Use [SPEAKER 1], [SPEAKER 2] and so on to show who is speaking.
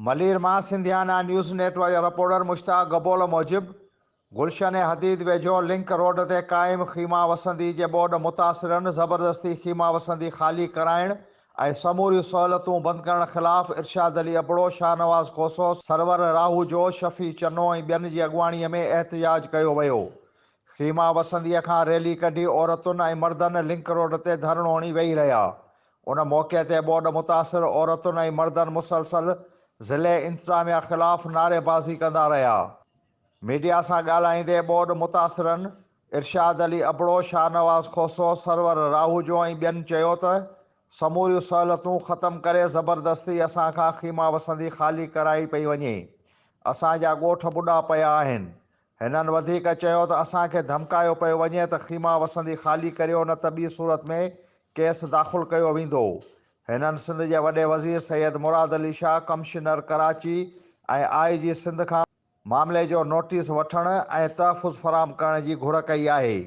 [SPEAKER 1] मलीर मां Sindhiyana news network reporter Mushtaq Gabol मूजिब गुलशन हदीद वेझो लिंक रोड ते क़ाइम ख़ीमा वसंदी जे बोर्ड मुतासिरनि ज़बरदस्ती ख़ीमा वसंदी ख़ाली कराइण ऐं समूरियूं सहूलियतूं बंदि करण ख़िलाफ़ इरशाद अली अबड़ो, शाहनवाज़ कोसो, सरवर राहू जो, शफ़ी चन्नो ऐं ॿियनि जी अॻुवाणीअ में एहतिजाज कयो वियो। ख़ीमा वसंदीअ खां रैली कढी औरतुनि ऐं मर्दनि लिंक रोड ते धरणो हणी वेही रहिया। उन मौक़े ते बोर्ड मुतासिर औरतुनि ऐं मर्दनि मुसलसल ज़िले इंतिज़ामिया ख़िलाफ़ नारेबाज़ी कंदा रहिया। मीडिया सां ॻाल्हाईंदे बोर्ड मुतासिरनि इरशाद अली अबड़ो, शाहनवाज़ खोसो, सरवर राहूजो ऐं ॿियनि चयो त समूरियूं सहूलियतूं ख़तमु करे ज़बरदस्ती असां खां ख़ीमा वसंदी ख़ाली कराई पई वञे। असांजा ॻोठ ॿुॾा पिया आहिनि। हिननि वधीक चयो त असांखे धमकायो पियो वञे त ख़ीमा वसंदी ख़ाली करियो, न त ॿी सूरत में केस दाख़िल कयो वेंदो। हिननि सिंध जे वॾे वज़ीर सैयद मुराद अली शाह, कमिश्नर कराची ऐं IG सिंध खां मामले जो नोटिस वठण ऐं तहफ़ुज़ फ़राहम करण जी घुर कई आहे।